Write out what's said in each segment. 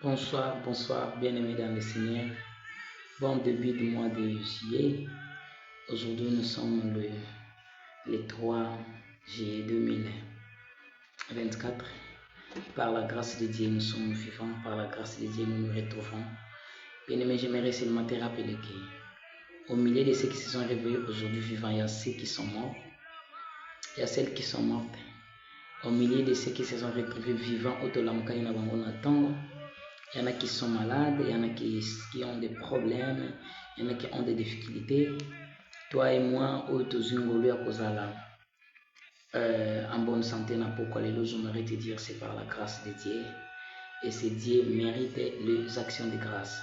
Bonsoir, bonsoir, bien-aimés dans le Seigneur. Bon début du mois de juillet. Aujourd'hui, nous sommes le 3 juillet 2024. Par la grâce de Dieu, nous sommes vivants. Par la grâce de Dieu, nous nous retrouvons. Bien-aimés, j'aimerais seulement te rappeler qu'au milieu de ceux qui se sont réveillés aujourd'hui vivants, il y a ceux qui sont morts. Il y a celles qui sont mortes. Au milieu de ceux qui se sont retrouvés vivants, il y en a qui sont malades, il y en a qui ont des problèmes, il y en a qui ont des difficultés. Toi et moi, en bonne santé, j'aimerais te dire c'est par la grâce de Dieu. Et c'est Dieu mérite les actions de grâce.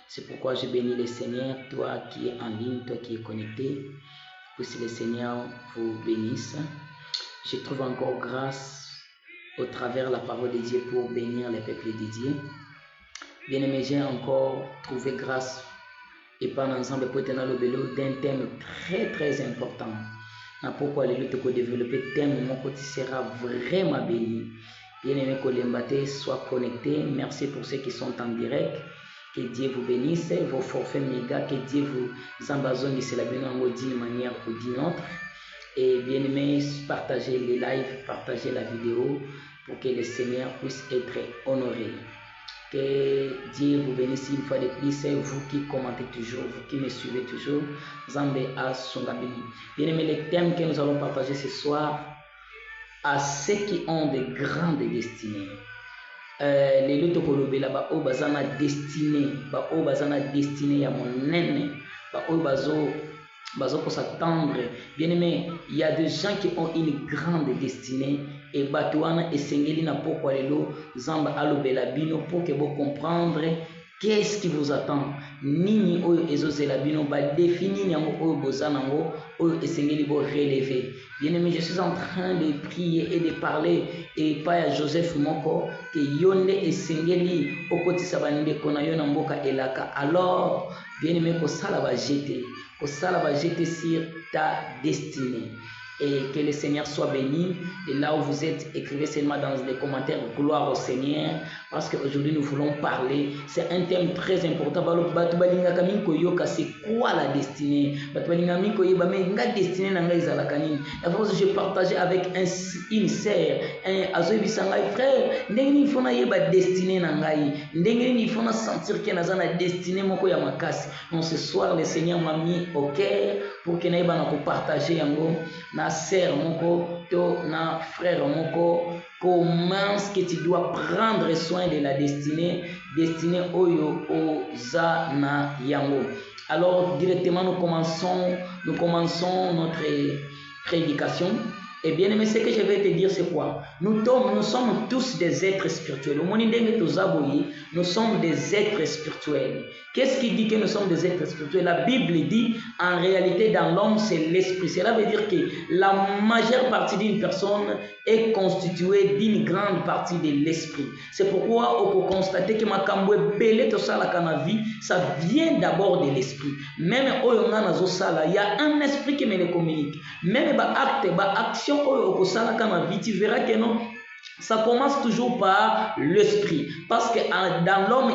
C'est pourquoi je bénis le Seigneur, toi qui es en ligne, toi qui es connecté. Puisse le Seigneur vous bénisse. Je trouve encore grâce au travers de la parole de Dieu pour bénir les peuples de Dieu. Bien-aimé, j'ai encore trouvé grâce et pas ensemble pour être dans le vélo d'un thème très important. Pourquoi les luttes pour développer thème, mon côté sera vraiment béni. Bien-aimé, que soit connecté. Merci pour ceux qui sont en direct. Que Dieu vous bénisse. Vos forfaits méga, que Dieu vous embazonne d'une manière ou d'une autre. Et bien-aimé, partagez les lives, partagez la vidéo pour que le Seigneur puisse être honoré. Que Dieu vous bénisse une fois de plus, vous qui commentez toujours, vous qui me suivez toujours. Zambé a Songabini. Bien-aimé, les thèmes que nous allons partager ce soir à ceux qui ont de grandes destinées. Les luttes pour le là-bas, au bazana destiné, au bazana destiné à mon nene, au bazo pour s'attendre. Bien-aimé, il y a des gens qui ont une grande destinée. Et Batouana et Sengeli na pourquoi les lots Zamba alobelabino pour que vous comprendre qu'est-ce qui vous attend. Nini oyo ezozelabino ba définir nyango oyo bozanango oyo esengeli bo relever. Bien-aimé, je suis en train de prier et de parler et pas à Joseph Moko que yonde esengeli okoti sabaninde kona yona mboka elaka. Alors, bien-aimé, ko sala va jeter sur ta destinée. Et que le Seigneur soit béni. Et là où vous êtes, écrivez seulement dans les commentaires gloire au Seigneur. Parce qu'aujourd'hui nous voulons parler. C'est un thème très important. C'est quoi la destinée? Je partageais avec une sœur, un frère. Il faut destinée. Il faut sentir qu'il y a une destinée. Donc ce soir, le Seigneur m'a mis au cœur pour que nous partager na sœur moko to na frère moko comment est-ce que tu dois prendre soin de la destinée oyo oza na yango. Alors directement nous commençons notre prédication. Et bien aimé, ce que je vais te dire c'est quoi? Nous sommes tous des êtres spirituels. Nous sommes des êtres spirituels. Qu'est-ce qui dit que nous sommes des êtres spirituels? La Bible dit en réalité dans l'homme c'est l'esprit. Cela veut dire que la majeure partie d'une personne est constituée d'une grande partie de l'esprit. C'est pourquoi on peut constater que makambo belé to sala kana vie, ça vient d'abord de l'esprit. Même il y a un esprit qui me le communique. Même action tu verras que non, ça commence toujours par l'esprit. Parce que dans l'homme,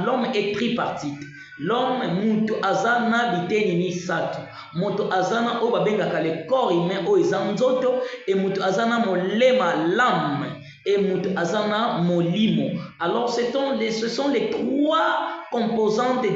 l'homme est tripartite. L'homme, mutu azana biteni misatu. Mutu azana obabengaka le corps humain o izanzoto et mutu azana molema l'âme et mutu azana molimo. Alors ce sont les trois composantes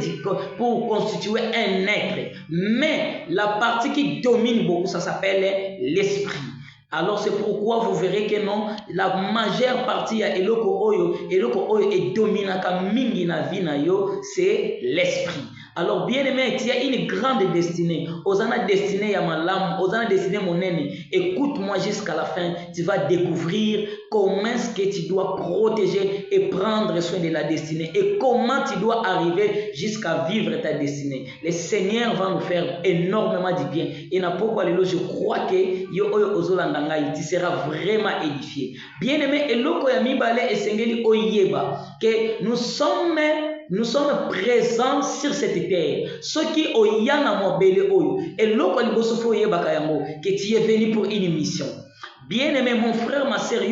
pour constituer un être. Mais la partie qui domine beaucoup, ça s'appelle l'esprit. Alors c'est pourquoi vous verrez que non, la majeure partie ya eloko oyo est dominaka mingi na vie na yo, c'est l'esprit. Alors bien aimé, tu as une grande destinée. Osana destinée ya malam, osana destinée monene. Écoute-moi jusqu'à la fin, tu vas découvrir comment est-ce que tu dois protéger et prendre soin de la destinée et comment tu dois arriver jusqu'à vivre ta destinée. Le Seigneur va nous faire énormément du bien. Et n'a pourquoi je crois que tu seras vraiment édifié. Bien aimé, eloko ya mibale esengeli oyeba que nous sommes présents sur cette terre. Ceux qui oyana mobile oyo eloko liboso fo yeba kayango que tu es venu pour une mission. Bien-aimé, mon frère, ma sœur,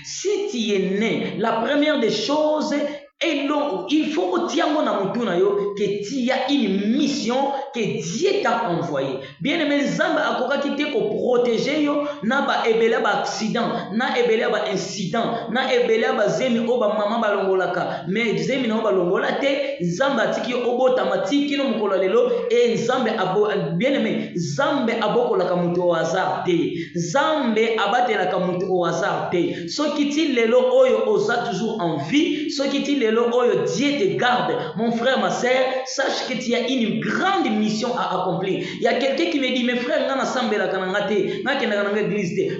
si tu es né, la première des choses, et donc, il faut que tu aies une mission que Dieu t'a envoyée. Bien aimé, Zamba a protéger protéger yo na ba ebele ba accident, na ebele ba incident, na ebele ba zemi o ba mama ba longolaka, mais zemi na ba longola te, Zamba tiki obota matiki no mukolo lelo et Zambe abo bien aimé, Zambe abokolaka mutu au hasard te. Zambe abatelaka mutu au hasard te. Ce qui ti lelo oyo osa toujours en vie, ce qui ti Oyo, Dieu te garde. Mon frère, ma sœur, sache que tu as une grande mission à accomplir. Il y a quelqu'un qui me dit, mes frères,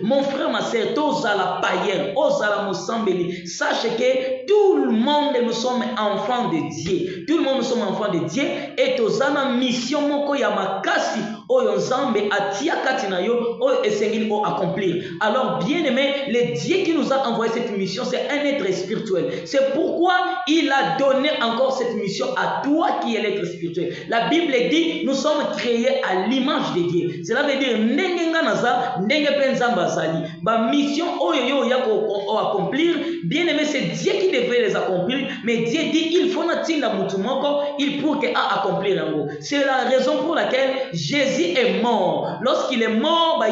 mon frère, ma sœur, tous à la païenne, tous à la mosambeli. Sache que tout le monde, nous sommes enfants de Dieu. Tout le monde, nous sommes enfants de Dieu. Et tous à la mission, moko ya makasi, oyo nzambe atia katina yo, oyo esengili o accomplir. Alors, bien aimé, le Dieu qui nous a envoyé cette mission, c'est un être spirituel. C'est pourquoi il a donné encore cette mission à toi qui es l'être spirituel. La Bible dit, nous sommes créés à l'image de Dieu. Cela veut dire, ma mission accomplir, bien aimé, c'est Dieu qui devait les accomplir, mais Dieu dit, il faut il pour accomplir. C'est la raison pour laquelle Jésus est mort. Lorsqu'il est mort,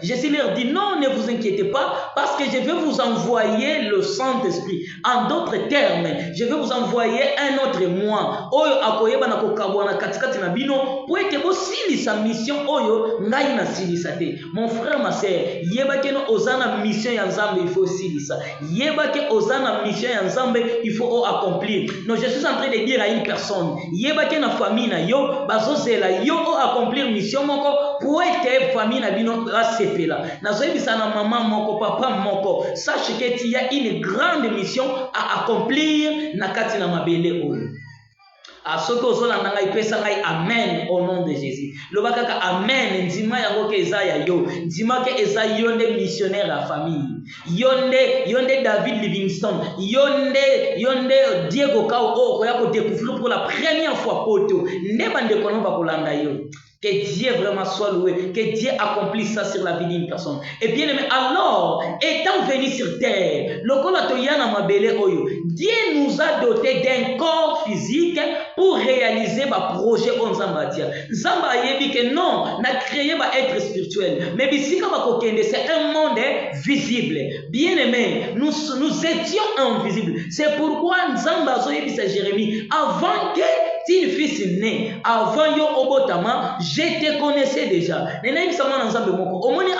Jésus leur dit, non, ne vous inquiétez pas, parce que je vais vous envoyer le Saint-Esprit. En d'autres termes, je vais vous envoyer un autre moi. Oyo akoyeba na kokabwana katikati na bino pour que vous sa mission oyo ngai na silisate. Mon frère, ma sœur, yeba ke no ozana mission ya Nzambe, il faut silisa. Yeba ke ozana mission ya Nzambe, il faut accomplir. Non, je suis en train de dire à une personne, yeba ke na famille na yo, bazozela yo accomplir mission moko pour que famille na bino asepela. Nazoyebisa na maman moko, papa moko, sache que tu as une grande mission à accomplir na kati na mabele oyo. A ce que ozola nanga ipesa ngai amen au nom de Jésus. Loba kaka amen ndima yango ke eza ya yo. Ndima ke eza yonde missionnaire à famille. Yonde David Livingstone. Yonde Diego Kao o ko ya ko découvrir pour la première fois poto. Ne bande kono ba kolanda yo. Que Dieu vraiment soit loué, que Dieu accomplisse ça sur la vie d'une personne. Et bien aimé, alors, étant venu sur terre, Dieu nous a doté d'un corps physique pour réaliser ma projet en Zambadia. Zamba yebi que non, n'a créé ma être spirituel. Mais bisika bakokende, c'est un monde visible. Bien aimé, nous étions invisibles. C'est pourquoi Zamba zoyebi sa Jérémie, avant que tu fils né, avant yo obotama, je te connaissais déjà.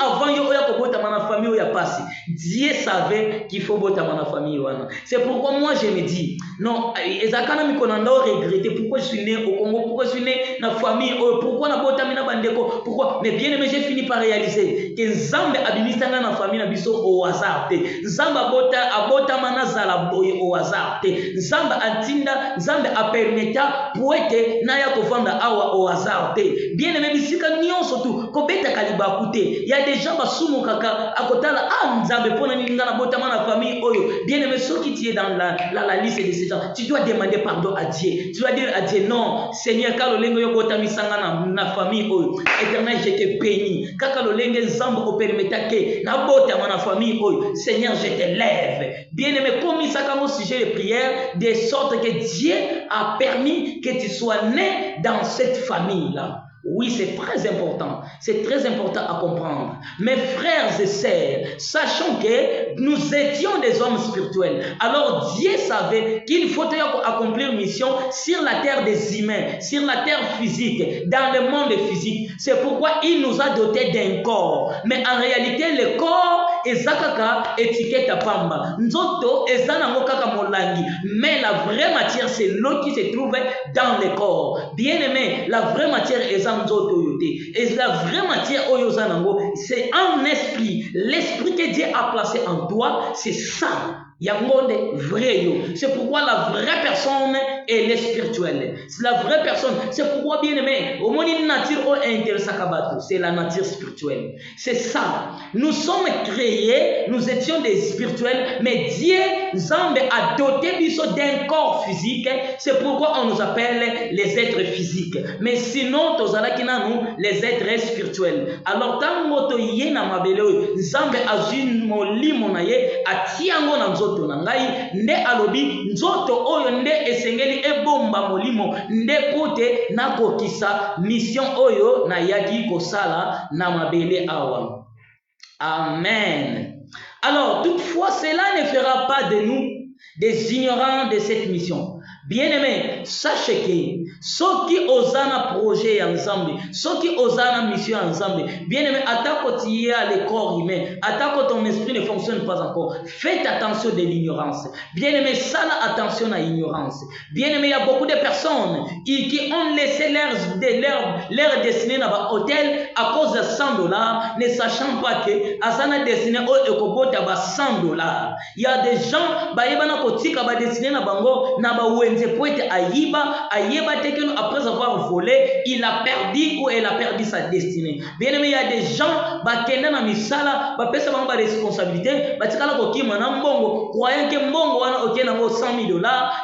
Avant yo oya kobotama na famille oya passé. Dieu savait qu'il faut botama na famille wana. C'est pourquoi moi je me dis, non, ezakana mikonanda regretter pourquoi je suis né au Congo, pourquoi je suis né na famille, pourquoi na botama na bandeko, pourquoi. Mais bien aimé, j'ai fini par réaliser que Nzambe abimistanga na famille na biso au hasard te. Nzambe abotama na zala boye au hasard te. Nzambe antinda, Nzambe a permetta poete na ya kovanda awa au hasard te. Bien aimé, bisika nyonso tu kobeta kaliba kute. Il y a des gens basumu kaka akotala Nzambe pona ninga na botama na famille oyo. Bien aimé, ceux qui tu es dans la liste de ces gens, tu dois demander pardon à Dieu. Tu dois dire à Dieu, non, Seigneur, kalo lengo yo botami sanga na famille oyo. Éternel, je te bénis. Kaka lo lenge Nzambe o permetta ke na botama na famille oyo. Seigneur, je te lève. Bien aimé, comme ça comme sujet de prière, de sorte que Dieu a permis que tu sois né dans cette famille-là. Oui, c'est très important. C'est très important à comprendre. Mes frères et sœurs, sachons que nous étions des hommes spirituels. Alors Dieu savait qu'il faut accomplir une mission sur la terre des humains, sur la terre physique, dans le monde physique. C'est pourquoi il nous a dotés d'un corps. Mais en réalité, le corps est zakaka étiquette à pamba. Nzoto est zanangokaka molangi. Mais la vraie matière, c'est l'eau qui se trouve dans le corps. Bien aimé, la vraie matière est et la vraie matière, c'est un esprit. L'esprit que Dieu a placé en toi, c'est ça. C'est pourquoi la vraie personne est le spirituel. C'est la vraie personne. C'est pourquoi, bien aimé, au monde de nature, c'est la nature spirituelle. C'est ça. Nous sommes créés, nous étions des spirituels, mais Dieu Nzambe a doté biso d'un corps physique, c'est pourquoi on nous appelle les êtres physiques. Mais sinon, tozalaki nanu les êtres spirituels. Alors, tango to ye na mabele oyo, Nzambe azwi molimo na ye, atiango na nzoto na ngai, nde alobi, nzoto oyo nde esengeli ebomba molimo, nde pote na kokisa mission oyo na yaki kosala na mabele awa. Amen. Alors, toutefois, cela ne fera pas de nous des ignorants de cette mission. Bien-aimés, sachez que ceux qui osent un projet ensemble, ceux qui osent une mission ensemble, bien-aimés, attaque tu y a le corps humain, attaque ton esprit ne fonctionne pas encore. Faites attention de l'ignorance. Bien-aimés, ça attention à l'ignorance. Bien-aimés, il y a beaucoup de personnes qui ont laissé leur destinée dans l'hôtel à cause de $100, ne sachant pas que Asana destiné au Ekobota ba $100. Il y a des gens, baïbana kotika ba destiné na bango na ba après avoir volé, il a perdu ou elle a perdu sa destinée. Bien aimé, il y a des gens qui ont misala, pesa bango responsabilité, batikala kokima na mbongo, croyant que mbongo wana ok nango $100,000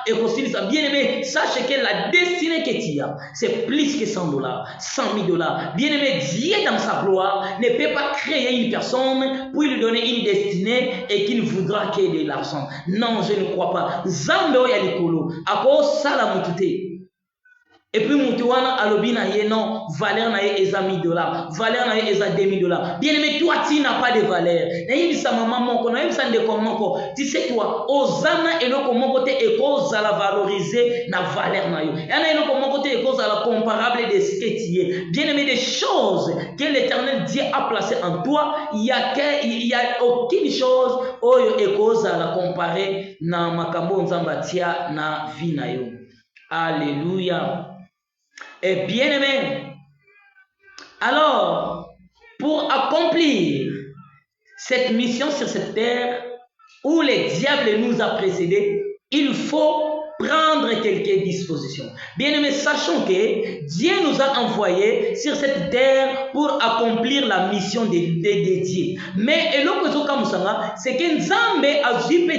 et possible ça. Bien aimé, sache que la destinée que tu as, c'est plus que $100, $100,000. Bien aimé, Dieu dans sa gloire ne peut pas créer une personne pour lui donner une destinée et qu'il ne voudra que de l'argent. Non, je ne crois pas. Zambo ya likolo. Sala mutute. Et puis mutuwana alobina ye non, valeur na ye eza $1,000, valeur na ye eza $2,000. Bien aimé, toi tu n'as pas de valeur. Na yebisa maman moko, na yebisa ndeko moko. Tu sais toi, ozana eloko moko te ekoza la valoriser na valeur na yo. Yana eloko moko te ekoza la comparable de ce que tu es. Bien aimé, des choses que l'Éternel Dieu a placées en toi, il y a aucune chose oyo ekoza la comparer na makambo nzamba tia na vie na yo. Alléluia. Et bien aimé, alors, pour accomplir cette mission sur cette terre où le diable nous a précédés, il faut prendre quelques dispositions. Bien aimé, sachons que Dieu nous a envoyés sur cette terre pour accomplir la mission de Dieu. Mais c'est que Nzambe a zupe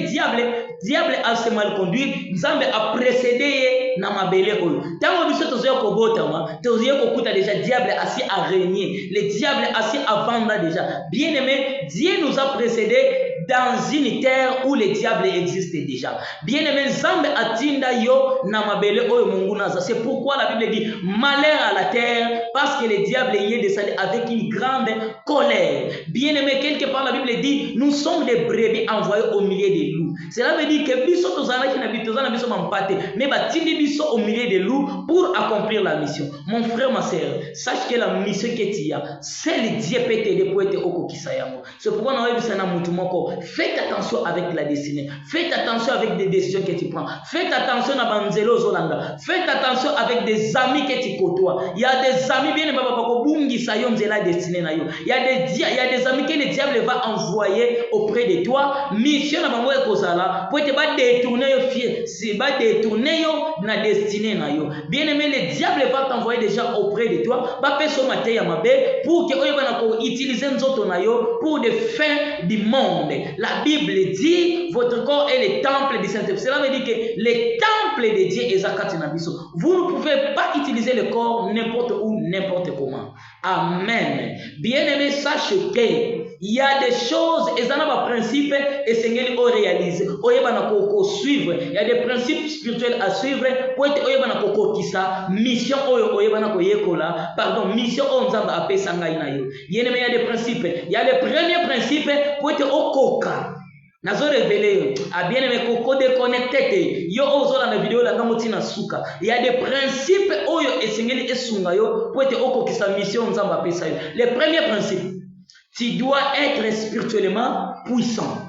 diable a se mal conduit, Nzambe a précédé na mabele oyo. Tango biso tozoya kobotama, tozoya kokuta déjà diable assis à régner, le diable assis à vendre déjà. Bien aimé, Dieu nous a précédés dans une terre où le diable existe déjà. Bien aimé, Nzambe atinda yo na mabele oyo mungu naza. C'est pourquoi la Bible dit malheur à la terre, parce que le diable y est descendu avec une grande colère. Bien aimé, quelque part la Bible dit nous sommes des brebis envoyés au milieu des loups. Cela veut dire que biso tozana ki na biso mampate, mais batindi biso au milieu des loups pour accomplir la mission. Mon frère, ma sœur, sache que la mission que tu as, c'est le Dieu peut t'aider pour être au kisayango. C'est pourquoi nous avons dit moko. Faites attention avec la destinée. Faites attention avec des décisions que tu prends. Faites attention à Banzelo Zolanda. Faites attention avec des amis que tu côtoies. Il y a des amis bien la destinée. Il y a des amis que le diable va envoyer auprès de toi. Mission na bango ekozala pour te ba détourner na destinée na yo. Bien aimé, le diable va t'envoyer déjà auprès de toi. Ba peso maté ya mabe pour que oyo bana ko utiliser nzoto na yo pour des fins du monde. La Bible dit votre corps est le temple du Saint-Esprit. Cela veut dire que le temple de Dieu est Zakati Nabiso. Vous ne pouvez pas utiliser le corps n'importe où, n'importe comment. Amen. Bien-aimé, sachez que il y a des choses, et ça n'a pas principe, et Seigneur au réaliser. Suivre. Il y a des principes spirituels à suivre pour être mission mission on il y a des principes. Il y a les premiers principes pour être au coca. Nazo révélé a bien aimé koko déconnecté yo ozola na vidéo la ngamoti na suka. Il y a des principes oyo esengeli esunga yo pour être au kokisa mission nzamba pesa yo. Le premier principe, tu dois être spirituellement puissant.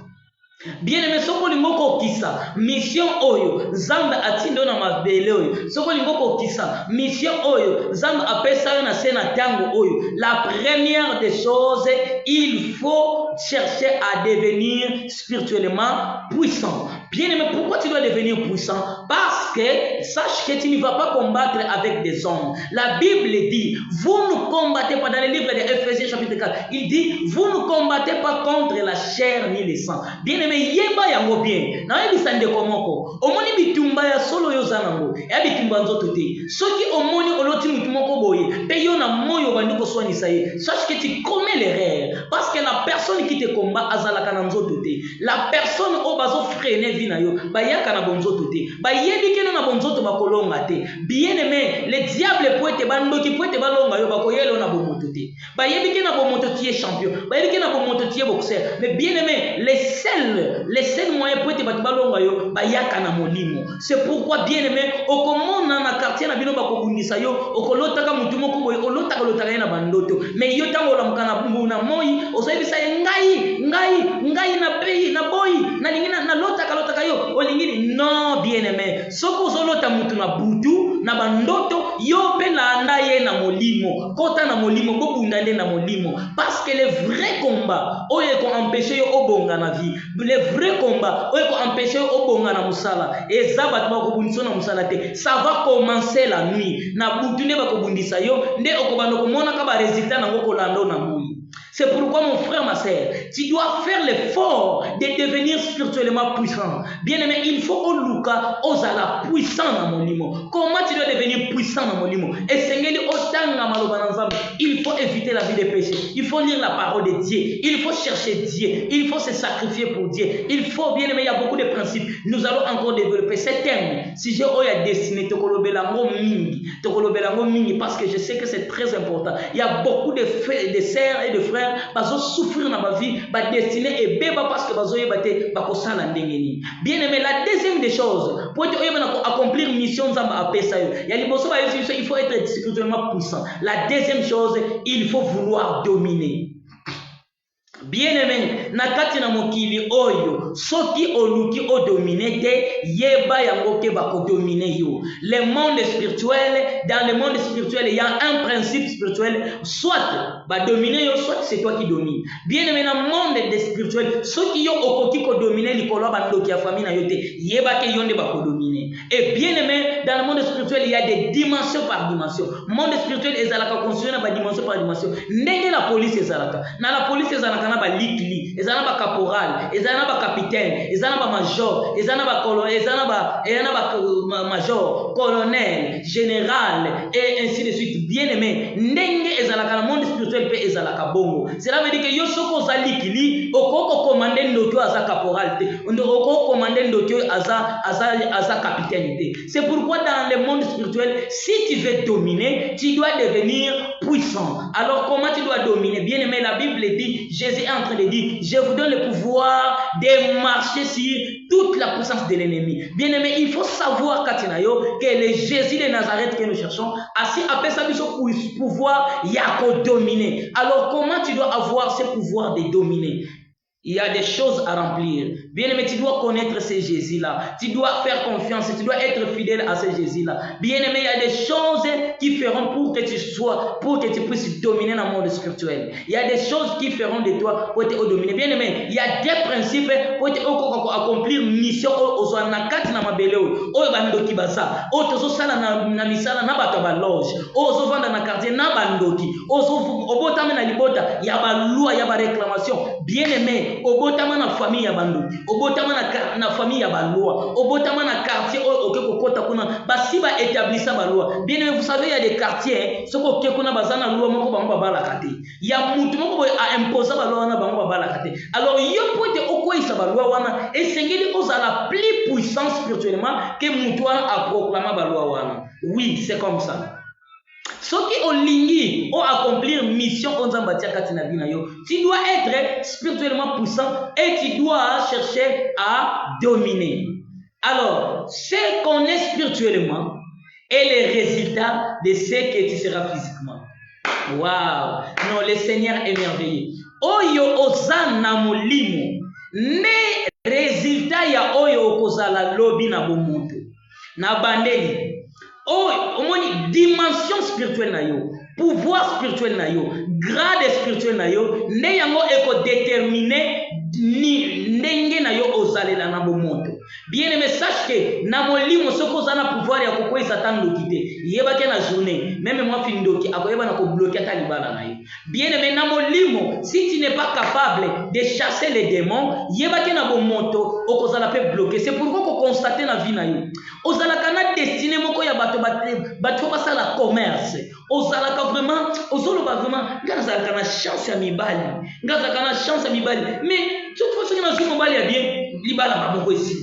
Bien aimé, soko lingoko kisa mission oyo nzamba atindo na mabele oyo soko lingoko kisa mission oyo nzamba apesa yo na sena tango oyo. La première des choses il faut chercher à devenir spirituellement puissant. Bien aimé, pourquoi tu dois devenir puissant? Parce que sache que tu ne vas pas combattre avec des hommes. La Bible dit, vous ne combattez pas, dans le livre de Ephésiens chapitre 4, il dit, vous ne combattez pas contre la chair ni le sang. Bien aimé, yeba yango bien. Na yebi sande komoko. Omoni bitumba ya solo yo zanango. Ya bitumba nzoto te. Soki omoni oloti mutumoko boye, pe yo na moyo bandiko soigner ça. Sache que tu commets l'erreur parce que la personne qui te combat azalaka na nzoto te. La personne o bazo freiner vie na yo, bayaka na bonzoto te. Bayebi ke na bonzoto bakolonga te. Bien aimé, le diable peut te bandoki peut te balonga yo bakoyelo na bomoto te. Bayebi ke na bomoto tu es champion. Bayebi ke na bomoto tu es boxeur. Mais bien aimé, les seuls moyens peut te balonga yo bayaka na molimo. C'est pourquoi bien aimé, okomona na quartier na bino bakobundisa yo, okolotaka mutu moko boye, olotaka lotaka na bandoto. Mais yo tango la mukana bumbu na moi, ozoyebisa ngai na pays na boy, na lingina na lotaka yo, olingini non bien aimé. Soko zolota mutu na butu na bandoto, yo pe na anda ye na molimo, kota na molimo, bobunda nde na molimo. Parce que le vrai combat, oye ko empêcher yo obonga na vie. Le vrai combat, oye ko empêcher yo obonga na musala. Eza batu bakobundisa na musala te. Ça va commencer la nuit. Na butu nde bakobundisa yo, nde okobanda komona ka ba résultat nango kolanda na moi. C'est pourquoi mon frère, ma sœur, tu dois faire l'effort de devenir spirituellement puissant. Bien aimé, il faut au Luka, osala puissant dans mon limo. Comment tu dois devenir puissant dans mon limo? Et Seigneur, il faut éviter la vie des péchés. Il faut lire la parole de Dieu. Il faut chercher Dieu. Il faut se sacrifier pour Dieu. Il faut, bien aimé, il y a beaucoup de principes. Nous allons encore développer ces thèmes. Si j'ai destiné parce que je sais que c'est très important. Il y a beaucoup de sœurs et de frères bazo souffrir dans ma vie, ba destiné et beba parce que bazo yebate bakosala ndengeni. Bien aimé, la deuxième des choses pour accomplir mission nzamba apesa yo. Ya liboso ba yesu, il faut être spirituellement puissant. La deuxième chose, il faut vouloir dominer. Bien aimé, nakati na mokili oyo, soki oluki o dominer te, yeba yango ke bako dominer yo. Le monde spirituel, dans le monde spirituel, il y a un principe spirituel, soit ba dominer yo, soit c'est toi qui domines. Bien aimé, dans le monde spirituel, soki yo okoki ko dominer likolo bandoki ya famille na yo te, yeba ke yonde bako dominer. Et bien aimé, dans le monde spirituel, il y a des dimensions par dimension. Le monde spirituel ezalaka construit na ba dimension par dimension. Ndenge la police ezalaka. Na la police ezalaka na ba likli, ezana ba caporal, ezana ba capitaine, ezana ba major, ezana ba colonel, ezana ba major, colonel, général et ainsi de suite. Bien aimé, ndenge ezalaka na monde spirituel pe ezalaka bongo. Cela veut dire que yo soko za likli, okoko commander ndokyo aza caporal te, okoko commander ndokyo aza capitaine te. C'est pourquoi dans le monde spirituel, si tu veux dominer, tu dois devenir puissant. Alors comment tu dois dominer? Bien aimé, la Bible dit, Jésus est en train de dire, je vous donne le pouvoir de marcher sur toute la puissance de l'ennemi. Bien aimé, il faut savoir Katinayo que le Jésus de Nazareth que nous cherchons, ainsi appelle ça ce pouvoir yako dominer. Alors comment tu dois avoir ce pouvoir de dominer? Il y a des choses à remplir. Bien aimé, tu dois connaître ce Jésus-là. Tu dois faire confiance. Tu dois être fidèle à ce Jésus-là. Bien aimé, il y a des choses qui feront pour que tu puisses dominer dans le monde spirituel. Il y a des choses qui feront de toi pour te dominer. Bien aimé, il y a des principes pour accomplir mission aux anakati na mabeleo. O bandoki baza. O tozo sala na misala na bato ba loge. O zo vanda na quartier na bandoki. O zo obotame na libota ya ba loi ya ba réclamation. Bien aimé, obotama na famille ya bandoki, obotama na famille ya baloi, obotama na quartier oke kokota kuna basi ba établissa baloi. Bien aimé, vous savez, il y a des quartiers soko ke kuna bazana loi moko bango bala kate. Ya mutu moko a imposer baloi na bango bala kate. Alors yo pote okoisa baloi wana esengeli ozala plus puissant spirituellement que mutu a proclamer baloi wana. Oui, c'est comme ça. Ce qui olingi ou accomplir mission tu dois être spirituellement puissant et tu dois chercher à dominer. Alors, ce qu'on est spirituellement est le résultat de ce que tu seras physiquement. Waouh! Non, le Seigneur est merveilleux. Oyo ozana molimo ne résultat ya oyo okozala lobi na bomuntu na bandeli. Oh, omoni dimension spirituelle na yo, pouvoir spirituel na yo, grade spirituel na yo nde yango eko déterminer ni ndenge na yo ozalela na bomoto. Bien aimé, sache que na molimo soko zana pouvoir ya kokwesa tandoki te yeba ke na journée même moi findoki akoyeba na ko bloquer ta libala na yo. Bien aimé, na molimo si tu n'es pas capable de chasser les démons yeba ke na bomoto okozala pe bloquer. C'est pourquoi ko constater na vie na yo ozalaka na destinée moko ya bato basa la commerce. Ozalaka vraiment ozoloba vraiment ngazalaka na chance ya mibali, ngazalaka na chance ya mibali, mais toute façon que na zo mobali ya bien libala maboko ici.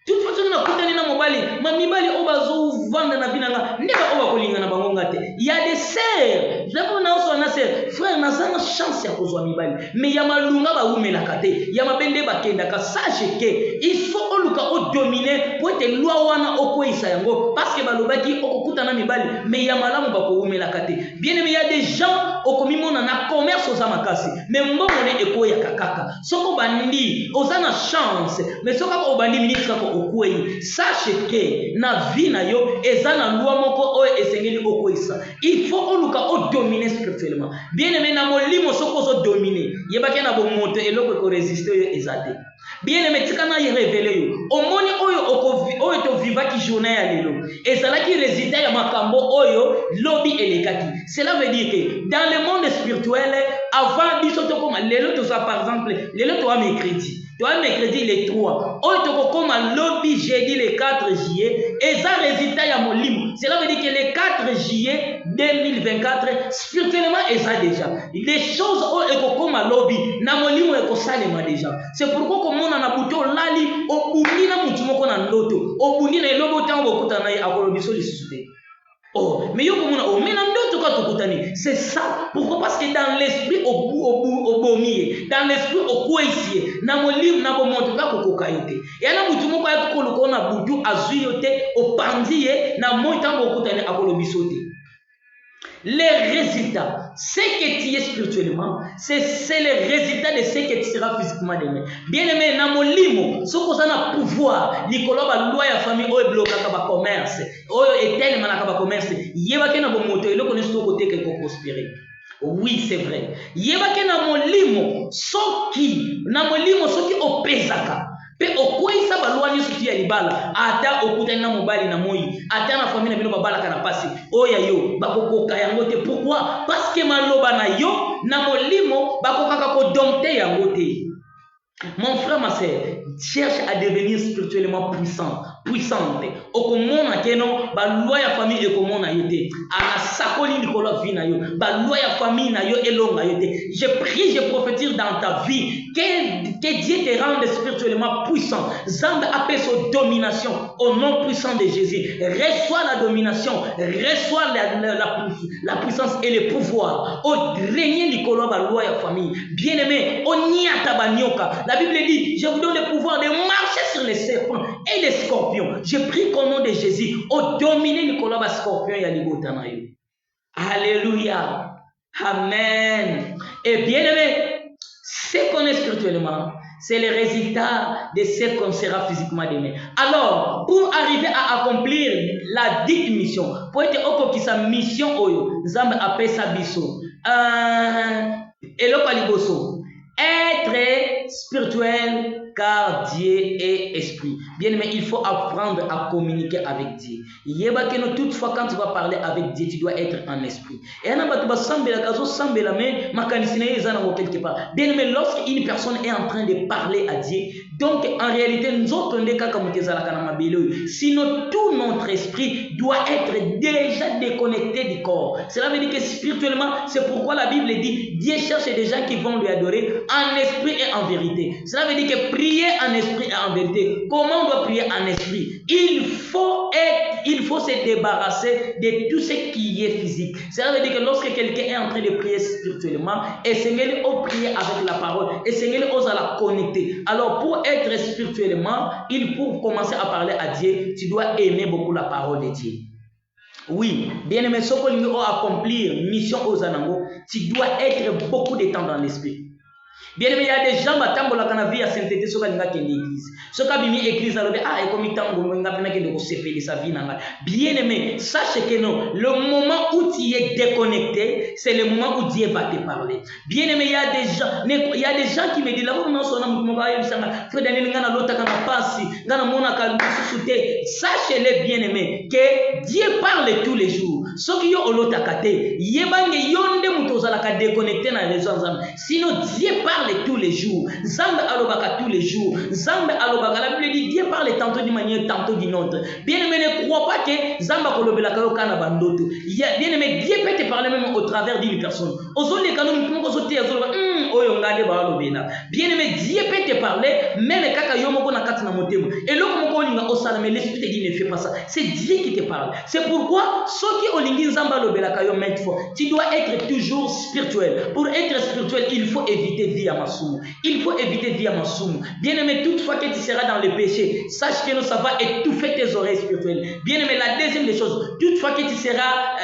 Toute façon que na kutani na mobali ma mibali obazo vanda na binanga ndeba oba kolinga na bango ngate. Il y a des sœurs, j'avais na oso na sœur frère na zana chance ya kozwa mibali, mais ya malunga ba umela kate ya mabende bakenda ka sache que il faut oluka o dominer pour être loi wana okoisa yango parce que balobaki okokuta na mibali mais ya malamu bako umela kate. Bien aimé, il y a des gens okomimona na commerce oza makasi mais mbongo ne ekoya kakaka soko bandi ozana chance mais soko ko bandi ministre ko okwei. Sache que na vie na yo ezana loi moko oyo esengeli okoisa. Il faut oluka o dominer spirituellement. Bien aimé, na molimo soko zo dominer yebake na bomoto eloko ko résister yo ezate. Bien aimé, tika na y révéler yo omoni oyo to vivaki journée ya lelo ezalaki résultat ya makambo oyo lobby elekaki. Cela veut dire que dans le monde spirituel avant biso to koma lelo to ça par exemple lelo to a mercredi. Toi, mercredi, les 3. Comme lobby jeudi, le 4 juillet. Et ça, résultat, il y a mon livre. Cela veut dire que le 4 juillet 2024, spirituellement, et ça déjà. Les choses, comme lobby, na mon livre, et ça, déjà. C'est pourquoi, comme on a bouton, lali, au bout de mon na loto. Au bout de l'eau, temps, au bout de l'eau, oh, mais yo comme on a mais c'est ça. Pourquoi? Parce que dans l'esprit au bomier, dans l'esprit au kouissier, na mo livre na bo montre ka ko kokayote. Ya na mutu moko ya ko ko na butu azuyote au pandier na mo tango okutani akolo bisote. Les résultats, ce que tu es spirituellement, c'est le résultat de ce que tu seras physiquement demain. Bien aimé, dans mon limo, ce qu'on a pouvoir, l'icoloba loi ya famille, oye bloqué kaba commerce, oye éternel manaka commerce, yebake na bon moto, le connaît tout côté que prospérer. Oui, c'est vrai. Yebake na mon limo, soki opezaka. Pe okoisa balwa nyo suti ya libala ata okutani na mobali na moi ata na famille na bino babala kana pasi oya yo bakokoka yango te. Pourquoi? Parce que maloba na yo na molimo bakokaka ko dompter yango te. Mon frère, ma soeur, cherche à devenir spirituellement puissante. Okomona keno ba loi ya famille ekomona yote. Ana sakoli likolo vie na yo. Ba loi ya famille na yo elonga yote. Je prie, je prophétise dans ta vie que Dieu te rende spirituellement puissant. Zambe appelle sa domination au nom puissant de Jésus. Reçois la domination, reçois la puissance et le pouvoir. Au régner likolo ba loi ya famille. Bien-aimé, oniata banyoka. La Bible dit, je vous donne le pouvoir de marcher sur les serpents et les scorpions. Je prie qu'au nom de Jésus, au dominer Nicolas bas scorpion et Alibotanayo. Alléluia. Amen. Et bien aimé, ce qu'on est spirituellement, c'est le résultat de ce qu'on sera physiquement demain. Alors, pour arriver à accomplir la dite mission, pour être au qui sa mission, Zambe appelle sa biso. Et le paliboso. Être spirituel car Dieu est esprit. Bien aimé, il faut apprendre à communiquer avec Dieu. Toutefois, quand tu vas parler avec Dieu, tu dois être en esprit. Et quelque part. Bien aimé, lorsqu'une personne est en train de parler à Dieu, donc en réalité, nous autres, sinon tout notre esprit doit être déjà déconnecté du corps. Cela veut dire que spirituellement, c'est pourquoi la Bible dit, Dieu cherche des gens qui vont lui adorer en esprit et en vérité. Cela veut dire que prier en esprit et en vérité. Comment on doit prier en esprit? Il faut se débarrasser de tout ce qui est physique. Cela veut dire que lorsque quelqu'un est en train de prier spirituellement, essayez de prier avec la parole, essayez de la connecter. Alors pour être spirituellement, pour commencer à parler à Dieu, tu dois aimer beaucoup la parole de Dieu. Oui, bien aimé, ce qu'on doit accomplir, mission aux anangos, tu dois être beaucoup de temps dans l'esprit. Bien aimé, il y a des gens qui ont la vie à sainteté sur l'église. Ce qui a mis l'église, et comme il de sa vie. Bien aimé, sache que non, le moment où tu es déconnecté, c'est le moment où Dieu va te parler. Bien aimé, il y a des gens qui me disent, sachez-le bien aimé, que Dieu parle tous les jours. Ce qui est au lotakate, yebange yonde mutozalaka déconnecté dans les gens. Sinon Dieu parle tous les jours. Zambe alobaka tous les jours. Zambe alobaka, la Bible dit Dieu parle tantôt d'une manière, tantôt d'une autre. Bien aimé, ne crois pas que Zamba kolobelaka yo kana bandoto. Bien aimé, Dieu peut te parler même au travers d'une personne. Ozole kanu mtumo kozote azola oyo ngade ba alobela. Bien aimé, Dieu peut te parler même kaka yo moko na kati na motema. Et loko moko linga osala, mais l'esprit te dit ne fais pas ça. C'est Dieu qui te parle. C'est pourquoi ceux qui olingi Zamba alobelaka yo maintes fois, tu dois être toujours spirituel. Pour être spirituel, il faut éviter via Masumu. Il faut éviter via Masumu. Bien aimé, toutefois que tu seras dans le péché, sache que ça va étouffer tes oreilles spirituelles. Bien aimé, la deuxième des choses, toutefois que tu seras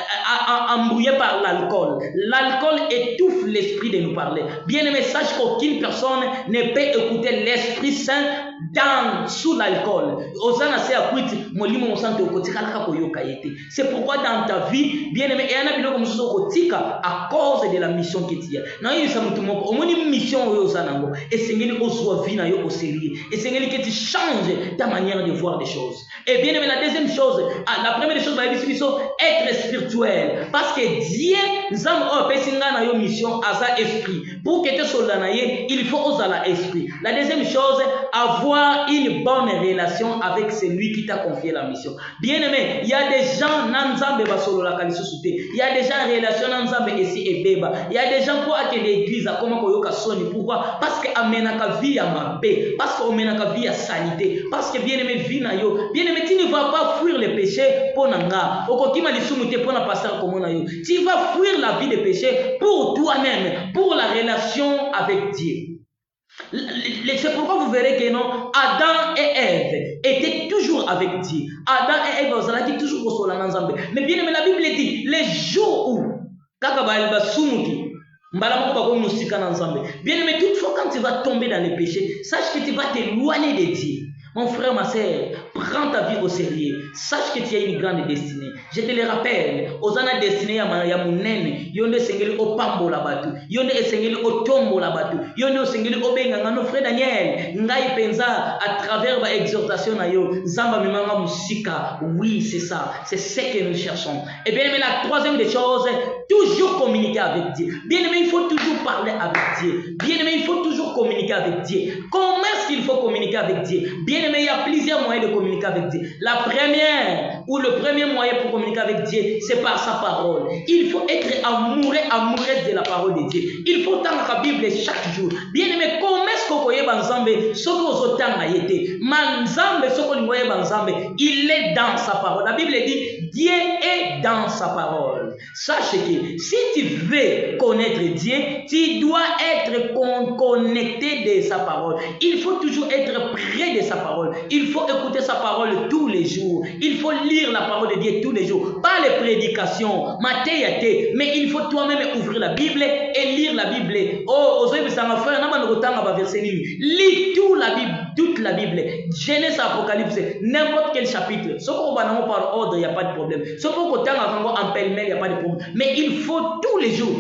embrouillé par l'alcool, l'alcool étouffe l'esprit de nous parler. Bien aimé, sache qu'aucune personne ne peut écouter l'Esprit Saint sous l'alcool. C'est pourquoi dans ta vie, bien aimé, à cause de la mission que tu as. Une mission et au sérieux. Et que tu changes ta manière de voir les choses. Et bien aimé, la deuxième chose, la première chose, être spirituel. Parce que Dieu, mission à sa esprit. Pour que tu sois là, il faut oser l'esprit. La deuxième chose, avoir une bonne relation avec celui qui t'a confié la mission. Bien aimé, il y a des gens, il y a des gens en relation ici et beba. Il y a des gens pour que l'église a comment koyoka soni. Pourquoi? Parce que amenaka vie à ma paix, parce que amenaka vie à sanité, parce que bien aimé vie na yo. Bien aimé, tu ne vas pas fuir les péchés pour nanga. Okokima lisumute pour na pasteur comme na yo. Tu vas fuir la vie des péchés pour toi-même, pour la relation avec Dieu. C'est pourquoi vous verrez que non, Adam et Ève étaient toujours avec Dieu. Adam et Ève, ils étaient toujours au sol. Mais bien aimé, la Bible dit les jours où bien aimé, toutefois quand tu vas tomber dans les péchés, sache que tu vas t'éloigner de Dieu. Mon frère, ma soeur, prends ta vie au sérieux. Sache que tu as une grande destinée. Je te le rappelle, Osana destinée à Mounene, Yonde Sengeli au Pambo la batu, Yonde Sengeli au Tombo la batu, Yonde Sengeli au Benga, nos frères Daniel, Ngai Penza, à travers ma exhortation, Zamba Mimanga Musika. Oui, c'est ça, c'est ce que nous cherchons. Et bien aimé, la troisième des choses, toujours communiquer avec Dieu. Bien aimé, il faut toujours parler avec Dieu. Bien aimé, il faut toujours communiquer avec Dieu. Comment est-ce qu'il faut communiquer avec Dieu? Bien aimé, il y a plusieurs moyens de communiquer avec Dieu. La première, ou le premier moyen pour communiquer avec Dieu, c'est par sa parole. Il faut être amoureuse de la parole de Dieu. Il faut tendre la Bible chaque jour. Bien aimé, comment est-ce qu'on peut banzambe, ce qu'on a été, manzambe, ce qu'on a banzambe, il est dans sa parole. La Bible dit, Dieu est dans sa parole. Sache que si tu veux connaître Dieu, tu dois être connecté de sa parole. Il faut toujours être près de sa parole. Il faut écouter sa parole tous les jours. Il faut lire la parole de Dieu tous les jours. Pas les prédications, mais il faut toi-même ouvrir la Bible et lire la Bible. Oh, lis toute la Bible. Genèse, Apocalypse, n'importe quel chapitre. Ce qu'on va par ordre, il n'y a pas de problème. Ce qu'on va en pêle-mêle, il n'y a pas de problème. Mais il faut tous les jours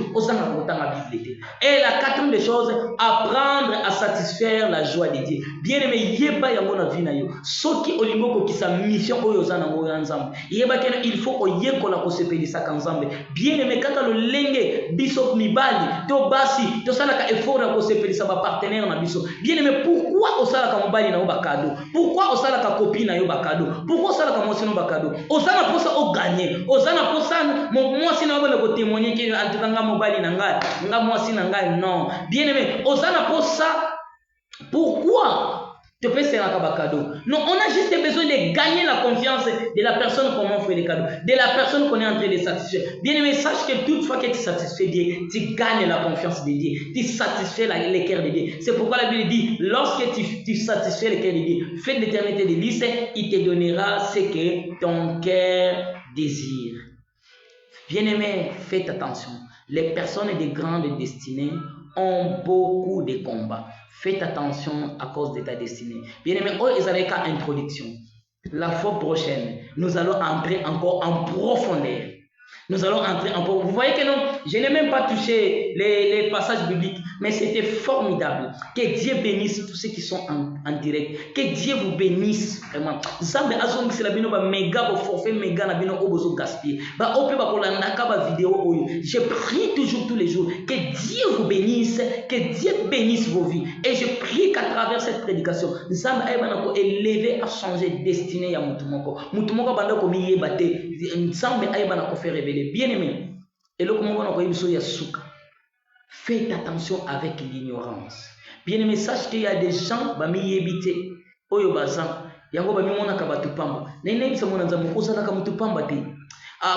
la Bible. Et la quatrième des choses, apprendre à satisfaire la joie de Dieu. Bien aimé, yeba ya mona vie na yo. Soki olingo ki sa mission oyo zana mo nzambe. Yeba kena il faut oyekola ko sepelisa kanzambe. Bien aimé, kaka lo lenge biso mibali to basi to sala ka effort ko sepelisa ba partenaire na biso. Bien aimé, pourquoi osala ka mobali na yo ba cadeau? Pourquoi osala ka copine na yo ba cadeau? Pourquoi osala ka mwasi no ba cadeau? Osala posa o gagner. Osala posa mwasi na yo ko témoigner que antanga mobali na ngai, nga mwasi na ngai non. Bien aimé, osala posa pourquoi? Tu peux faire un cadeau. Non, on a juste besoin de gagner la confiance de la personne qu'on fait les cadeaux, de la personne qu'on est en train de satisfaire. Bien aimé, sache que toutefois que tu satisfais Dieu, tu gagnes la confiance de Dieu, tu satisfais le cœur de Dieu. C'est pourquoi la Bible dit, lorsque tu satisfais le cœur de Dieu, fais de l'éternité des délices, il te donnera ce que ton cœur désire. Bien aimé, faites attention. Les personnes de grande destinée ont beaucoup de combats. Faites attention à cause de ta destinée. Bien aimé, oh, ils avaient qu'à introduction. La fois prochaine, nous allons entrer encore en profondeur. Nous allons entrer en profondeur. Vous voyez que non, je n'ai même pas touché les passages bibliques, mais c'était formidable. Que Dieu bénisse tous ceux qui sont en direct. Que Dieu vous bénisse vraiment. Zambe azongi c'est la bino ba méga ba forfait méga na bino obozo gaspiller. Ba ope ba kolanda ka ba vidéo oyo. Je prie toujours tous les jours que Dieu vous bénisse, que Dieu bénisse vos vies. Et je prie qu'à travers cette prédication, Zambe aibana ko élever à changer destinée ya mutumoko. Mutumoko banda ko miyebate. Zambe aibana ko faire révéler. Bien aimé. Et le comment on a besoin de souka. Faites attention avec l'ignorance. Bien aimé, sache qu'il y a des gens qui ont habité. Oyo bazan, yango ba mimona ka batupamba. Na ina bisa mona nzamu kozala ka mutupamba te.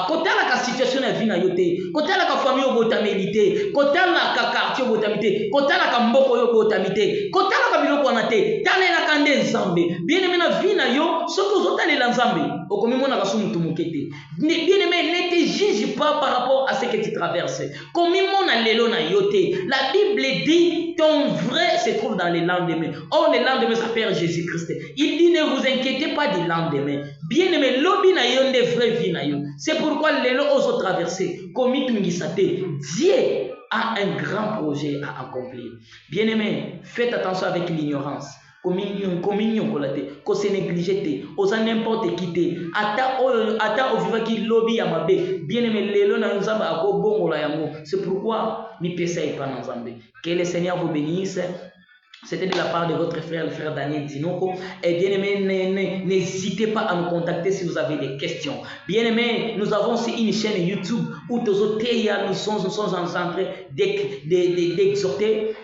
Kotala ka situation na vie na yo te. Kotala ka famille obotameli te. Kotala ka quartier obotameli te. Kotala ka mboko yo obotameli te. Kotala ka biloko wana te. Talela ka nde nzambe. Bien aimé na vie na yo, soki ozotalela nzambe, okomi mona ka su mutu mokete. Bien aimé, ne te juge pas par rapport à ce que tu traverses. Comme mon lelo na yote. La Bible dit ton vrai se trouve dans les lendemains. Or, les lendemains, ça perd Jésus-Christ. Il dit ne vous inquiétez pas du lendemain. Bien aimé, l'obi na yon de vraie vie na yon. C'est pourquoi lelo oso traverser. Comme Dieu a un grand projet à accomplir. Bien aimé, faites attention avec l'ignorance. Communion ko se négliger osa n'importe qui te ata oviva ki lobby ya mabe bien aimé lelo na nzamba ako bongola yango. C'est pourquoi mi pesa et pas nzambe. Que le Seigneur vous bénisse. C'était de la part de votre frère, le frère Daniel Dinoko. Et bien aimé, n'hésitez pas à nous contacter si vous avez des questions. Bien aimé, nous avons aussi une chaîne YouTube où nous sommes en train d'exhorter.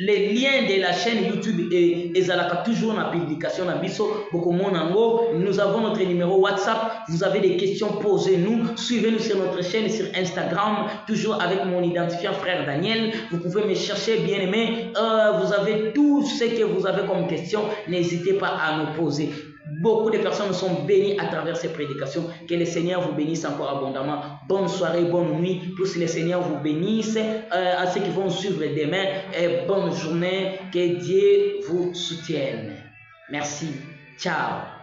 Les liens de la chaîne YouTube et toujours dans la publication. Nous avons notre numéro WhatsApp. Vous avez des questions, posez-nous. Suivez-nous sur notre chaîne sur Instagram, toujours avec mon identifiant frère Daniel. Vous pouvez me chercher, bien aimé. Vous avez tout ce que vous avez comme question. N'hésitez pas à nous poser. Beaucoup de personnes sont bénies à travers ces prédications. Que le Seigneur vous bénisse encore abondamment. Bonne soirée, bonne nuit. Que le Seigneur vous bénisse. À ceux qui vont suivre demain. Et bonne journée. Que Dieu vous soutienne. Merci. Ciao.